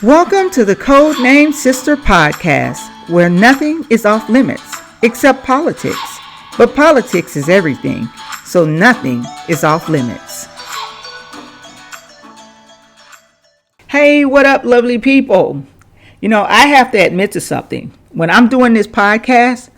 Welcome to the Codename Sister podcast, where nothing is off limits except politics. But politics is everything, so nothing is off limits. Hey, what up, lovely people? You know, I have to admit to something. When I'm doing this podcast,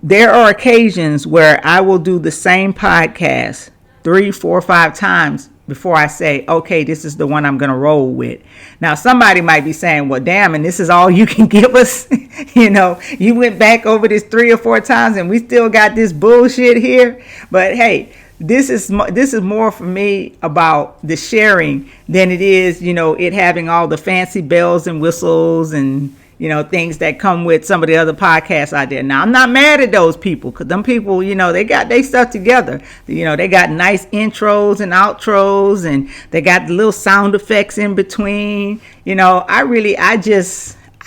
there are occasions where I will do the same podcast 3, 4, 5 times before I say, okay, this is the one I'm going to roll with. Now, somebody might be saying, well, damn, and this is all you can give us? You know, you went back over this 3 or 4 times and we still got this bullshit here. But hey, this is more for me about the sharing than it is, you know, it having all the fancy bells and whistles and, you know, things that come with some of the other podcasts out there. Now, I'm not mad at those people, because them people, you know, they got their stuff together. You know, they got nice intros and outros, and they got the little sound effects in between. You know, I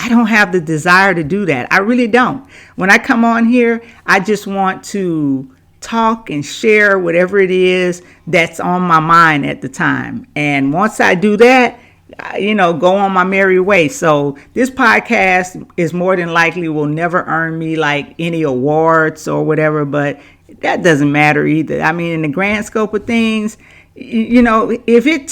don't have the desire to do that. I really don't. When I come on here, I just want to talk and share whatever it is that's on my mind at the time. And once I do that, you know, go on my merry way. So this podcast is more than likely will never earn me like any awards or whatever, but that doesn't matter either. I mean, in the grand scope of things, you know, if it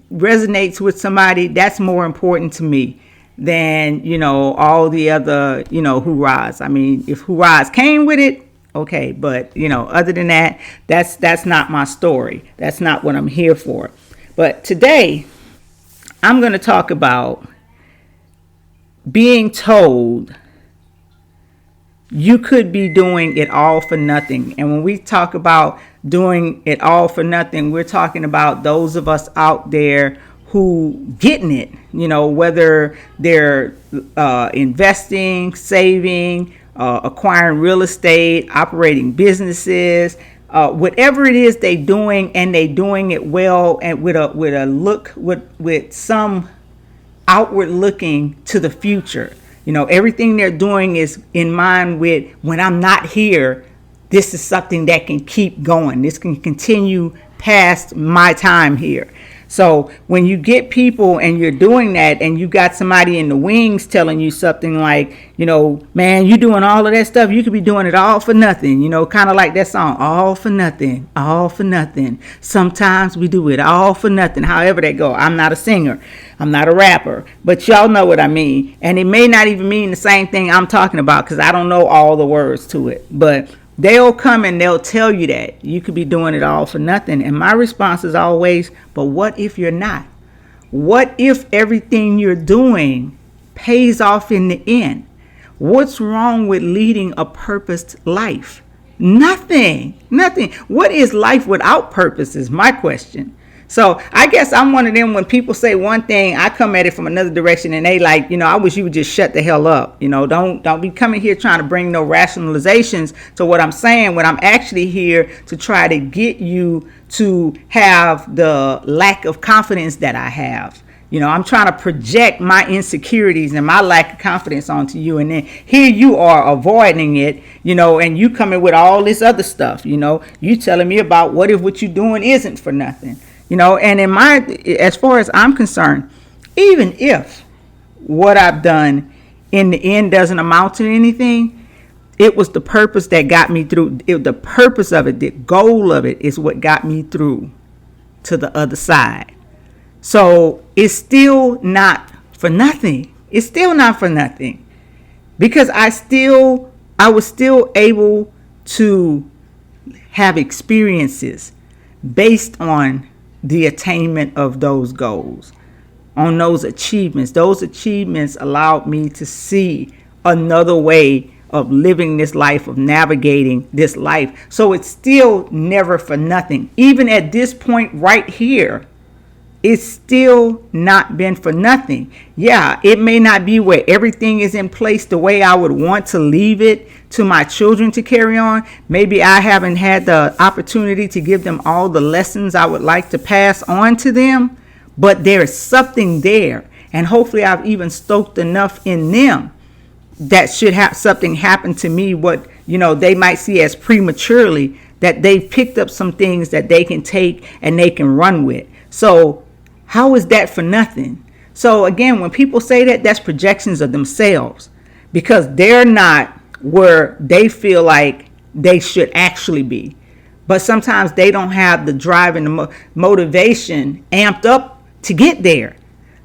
resonates with somebody, that's more important to me than, you know, all the other, you know, hoorahs. I mean, if hoorahs came with it, okay, but you know, other than that, that's not my story. That's not what I'm here for. But today, I'm going to talk about being told you could be doing it all for nothing. And when we talk about doing it all for nothing, we're talking about those of us out there who getting it, you know, whether they're investing, saving, acquiring real estate, operating businesses, whatever it is they doing, and they doing it well and with some outward looking to the future. You know, everything they're doing is in mind with, when I'm not here, this is something that can keep going. This can continue past my time here. So when you get people and you're doing that, and you got somebody in the wings telling you something like, you know, man, you doing all of that stuff, you could be doing it all for nothing, you know, kind of like that song, all for nothing, all for nothing. Sometimes we do it all for nothing, however that go. I'm not a singer, I'm not a rapper, but y'all know what I mean. And it may not even mean the same thing I'm talking about, because I don't know all the words to it, but they'll come and they'll tell you that you could be doing it all for nothing. And my response is always, but what if you're not? What if everything you're doing pays off in the end? What's wrong with leading a purposed life? Nothing. What is life without purpose is my question. So I guess I'm one of them, when people say one thing, I come at it from another direction, and they like, you know, I wish you would just shut the hell up. You know, don't be coming here trying to bring no rationalizations to what I'm saying, when I'm actually here to try to get you to have the lack of confidence that I have. You know, I'm trying to project my insecurities and my lack of confidence onto you. And then here you are avoiding it, you know, and you coming with all this other stuff, you know, you telling me about what if what you're doing isn't for nothing. You know, and as far as I'm concerned, even if what I've done in the end doesn't amount to anything, it was the purpose that got me through. The purpose of it, the goal of it, is what got me through to the other side. So it's still not for nothing. It's still not for nothing, because I was still able to have experiences based on the attainment of those goals, on those achievements. Those achievements allowed me to see another way of living this life, of navigating this life. So it's still never for nothing. Even at this point right here, it's still not been for nothing. Yeah, it may not be where everything is in place the way I would want to leave it to my children to carry on. Maybe I haven't had the opportunity to give them all the lessons I would like to pass on to them, but there's something there. And hopefully I've even stoked enough in them that should have something happen to me, what, you know, they might see as prematurely, that they've picked up some things that they can take and they can run with. So how is that for nothing? So again, when people say that, that's projections of themselves, because they're not where they feel like they should actually be. But sometimes they don't have the drive and the motivation amped up to get there.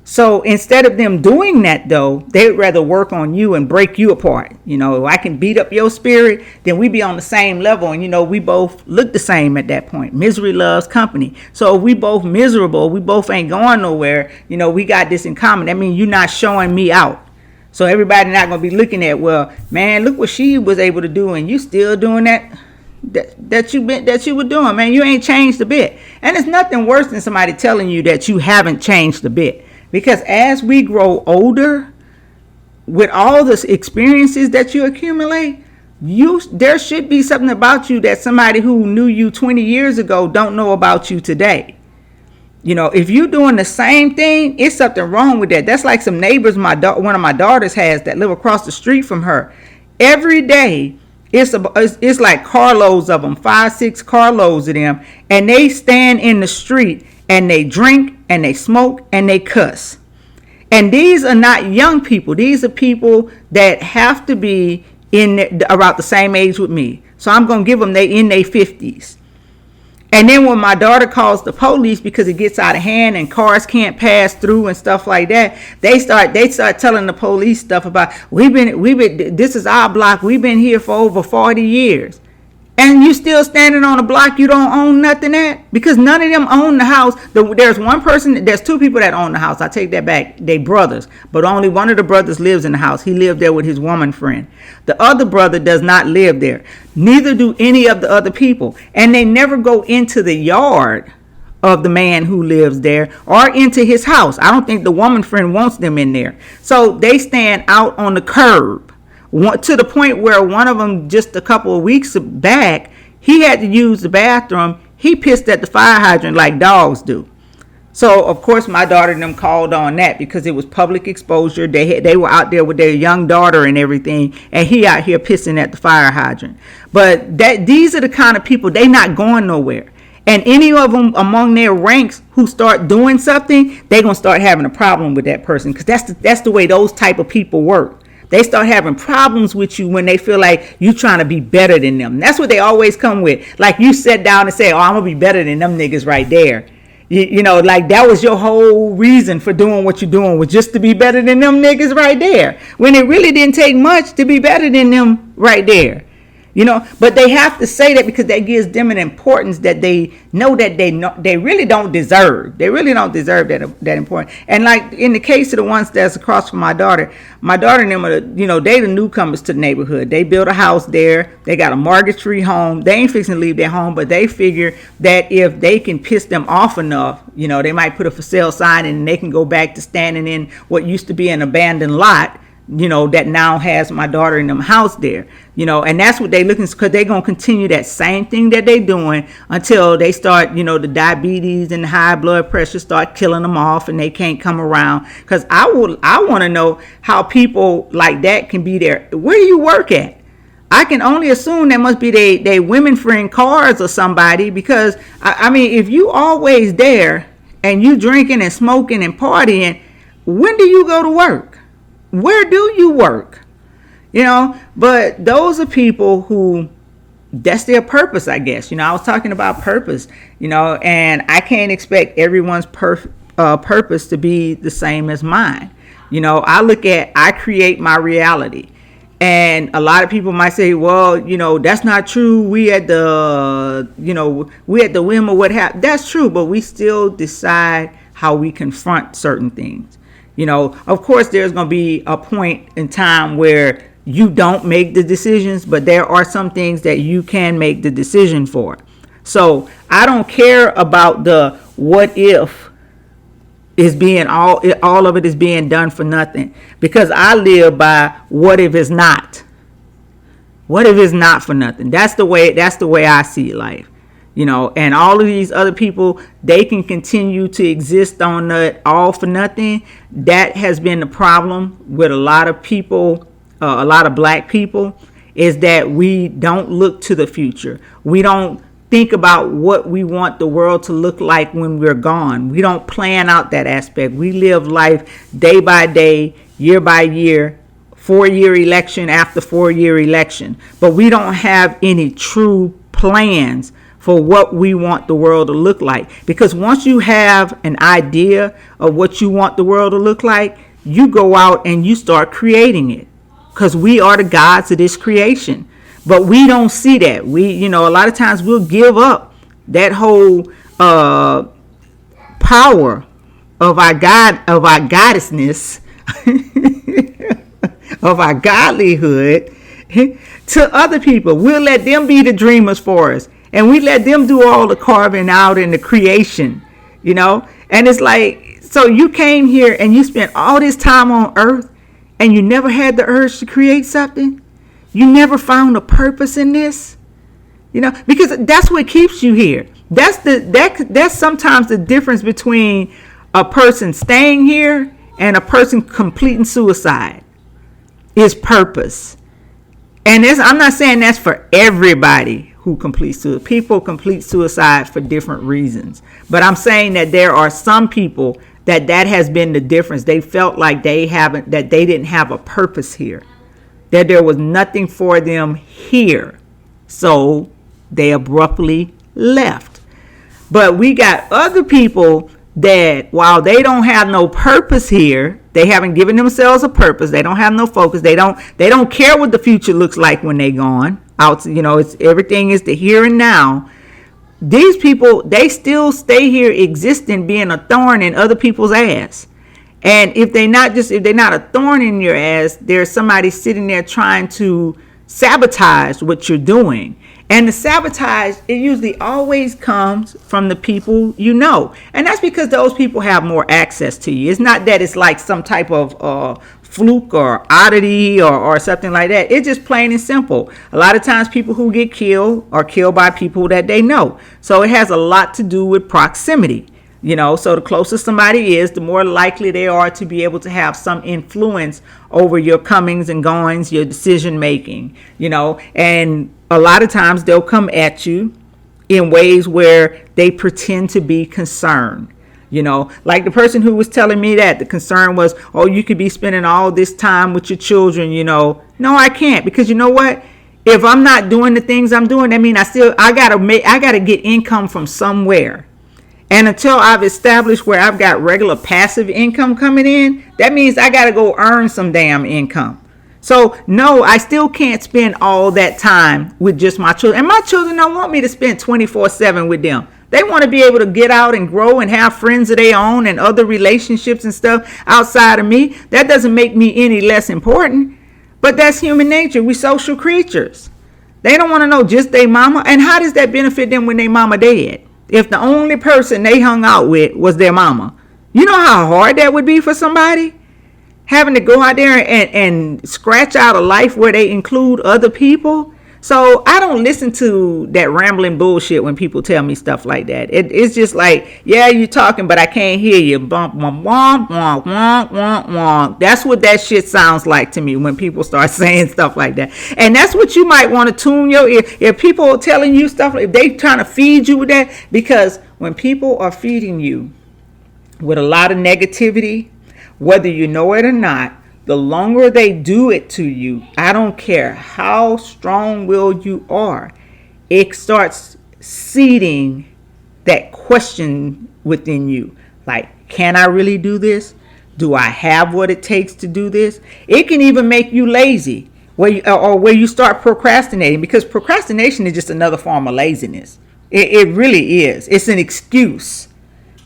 So instead of them doing that, though, they'd rather work on you and break you apart. If I can beat up your spirit, then we be on the same level. And, we both look the same at that point. Misery loves company. So if we both miserable, we both ain't going nowhere. We got this in common. That means you're not showing me out. So everybody not going to be looking at, well, man, look what she was able to do, and you still doing that you were doing, man. You ain't changed a bit. And it's nothing worse than somebody telling you that you haven't changed a bit. Because as we grow older, with all the experiences that you accumulate, there should be something about you that somebody who knew you 20 years ago don't know about you today. If you're doing the same thing, it's something wrong with that. That's like some neighbors one of my daughters has that live across the street from her. Every day, it's like carloads of them, 5-6 carloads of them, and they stand in the street and they drink and they smoke and they cuss. And these are not young people. These are people that have to be about the same age with me. So I'm going to give them they in their 50s. And then when my daughter calls the police because it gets out of hand and cars can't pass through and stuff like that, they start telling the police stuff about we've been this is our block. We've been here for over 40 years. And you still standing on a block you don't own nothing at? Because none of them own the house. There's two people that own the house. I take that back. They brothers. But only one of the brothers lives in the house. He lived there with his woman friend. The other brother does not live there. Neither do any of the other people. And they never go into the yard of the man who lives there or into his house. I don't think the woman friend wants them in there. So they stand out on the curb. To the point where one of them, just a couple of weeks back, he had to use the bathroom. He pissed at the fire hydrant like dogs do. So, of course, my daughter and them called on that because it was public exposure. They were out there with their young daughter and everything, and he out here pissing at the fire hydrant. But these are the kind of people, they not going nowhere. And any of them among their ranks who start doing something, they're going to start having a problem with that person, because that's the way those type of people work. They start having problems with you when they feel like you trying to be better than them. That's what they always come with. Like you sat down and say, oh, I'm going to be better than them niggas right there. Like that was your whole reason for doing what you're doing, was just to be better than them niggas right there. When it really didn't take much to be better than them right there. But they have to say that because that gives them an importance that they know that they really don't deserve. They really don't deserve that important. And like in the case of the ones that's across from my daughter and them are, they the newcomers to the neighborhood. They built a house there. They got a mortgage-free home. They ain't fixing to leave their home, but they figure that if they can piss them off enough, they might put a for sale sign and they can go back to standing in what used to be an abandoned lot, that now has my daughter in them house there, and that's what they looking, because they're going to continue that same thing that they doing until they start, the diabetes and the high blood pressure start killing them off and they can't come around. Because I want to know how people like that can be there. Where do you work at? I can only assume that must be they women friend cars or somebody, because I mean, if you always there and you drinking and smoking and partying, when do you go to work? Where do you work? But those are people who, that's their purpose, I guess. I was talking about purpose, and I can't expect everyone's purpose to be the same as mine. I create my reality. And a lot of people might say, well, that's not true. We at the whim of what happened. That's true, but we still decide how we confront certain things. Of course, there's going to be a point in time where you don't make the decisions, but there are some things that you can make the decision for. So I don't care about the what if is being all of it is being done for nothing, because I live by what if it's not. What if it's not for nothing? That's the way I see life. And all of these other people, they can continue to exist on the all for nothing. That has been the problem with a lot of people, a lot of black people, is that we don't look to the future. We don't think about what we want the world to look like when we're gone. We don't plan out that aspect. We live life day by day, year by year, 4-year election after 4-year election. But we don't have any true plans for what we want the world to look like. Because once you have an idea of what you want the world to look like, you go out and you start creating it. Because we are the gods of this creation. But we don't see that. A lot of times we'll give up that whole power of our God, of our goddessness, of our godlyhood to other people. We'll let them be the dreamers for us. And we let them do all the carving out and the creation, And it's like, so you came here and you spent all this time on earth and you never had the urge to create something? You never found a purpose in this? Because that's what keeps you here. That's sometimes the difference between a person staying here and a person completing suicide is purpose. And I'm not saying that's for everybody who completes suicide. People complete suicide for different reasons. But I'm saying that there are some people that has been the difference. They felt like they didn't have a purpose here, that there was nothing for them here. So they abruptly left. But we got other people that while they don't have no purpose here, they haven't given themselves a purpose. They don't have no focus. They don't care what the future looks like when they gone out. It's everything is the here and now. These people, they still stay here existing, being a thorn in other people's ass. And if they're not a thorn in your ass, there's somebody sitting there trying to sabotage what you're doing. And the sabotage, it usually always comes from the people you know. And that's because those people have more access to you. It's not that it's like some type of fluke or oddity or something like that. It's just plain and simple. A lot of times people who get killed are killed by people that they know. So it has a lot to do with proximity. So the closer somebody is, the more likely they are to be able to have some influence over your comings and goings, your decision making, and a lot of times they'll come at you in ways where they pretend to be concerned. Like the person who was telling me that the concern was, oh, you could be spending all this time with your children, No, I can't, because you know what? If I'm not doing the things I'm doing, that means I gotta get income from somewhere. And until I've established where I've got regular passive income coming in, that means I got to go earn some damn income. So, no, I still can't spend all that time with just my children. And my children don't want me to spend 24/7 with them. They want to be able to get out and grow and have friends of their own and other relationships and stuff outside of me. That doesn't make me any less important. But that's human nature. We're social creatures. They don't want to know just their mama. And how does that benefit them when their mama dead? If the only person they hung out with was their mama. You know how hard that would be for somebody? Having to go out there and scratch out a life where they include other people. So I don't listen to that rambling bullshit when people tell me stuff like that. It's just like, yeah, you're talking, but I can't hear you. Bump, bump, bump, bump, bump, bump, bump. That's what that shit sounds like to me when people start saying stuff like that. And that's what you might want to tune your ear. If people are telling you stuff, if they trying to feed you with that, because when people are feeding you with a lot of negativity, whether you know it or not, the longer they do it to you, I don't care how strong-willed you are, it starts seeding that question within you. Like, can I really do this? Do I have what it takes to do this? It can even make you lazy, where you start procrastinating, because procrastination is just another form of laziness. It really is. It's an excuse.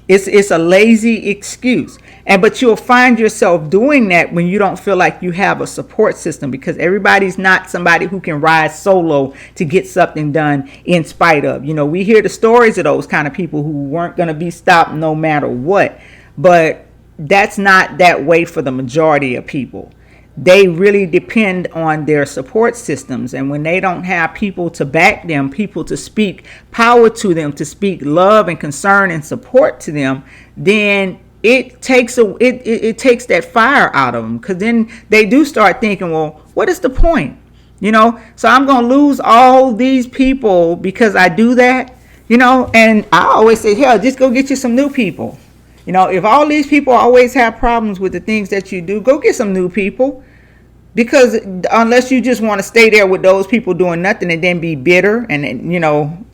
It's a lazy excuse. But you'll find yourself doing that when you don't feel like you have a support system, because everybody's not somebody who can rise solo to get something done in spite of. We hear the stories of those kind of people who weren't going to be stopped no matter what. But that's not that way for the majority of people. They really depend on their support systems. And when they don't have people to back them, people to speak power to them, to speak love and concern and support to them, then it takes that fire out of them. Because then they do start thinking, well, what is the point? So I'm going to lose all these people because I do that. And I always say, hell, just go get you some new people. If all these people always have problems with the things that you do, go get some new people. Because unless you just want to stay there with those people doing nothing and then be bitter and,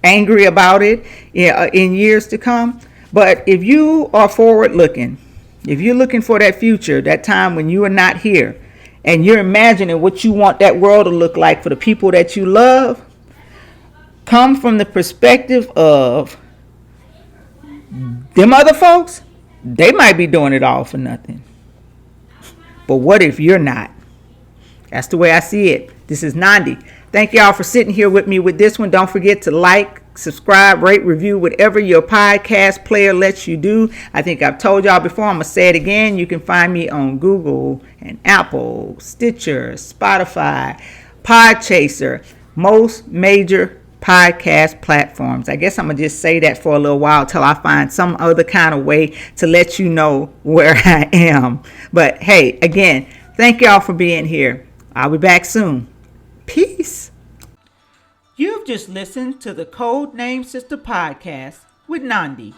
angry about it in years to come. But if you are forward looking, if you're looking for that future, that time when you are not here, and you're imagining what you want that world to look like for the people that you love, come from the perspective of them other folks. They might be doing it all for nothing. But what if you're not? That's the way I see it. This is Nandi. Thank y'all for sitting here with me with this one. Don't forget to like, subscribe, rate, review, whatever your podcast player lets you do. I think I've told y'all before. I'm going to say it again. You can find me on Google and Apple, Stitcher, Spotify, Podchaser, most major podcast platforms. I guess I'm going to just say that for a little while till I find some other kind of way to let you know where I am. But hey, again, thank y'all for being here. I'll be back soon. Peace. You've just listened to the Code Name SISTA podcast with Nandi.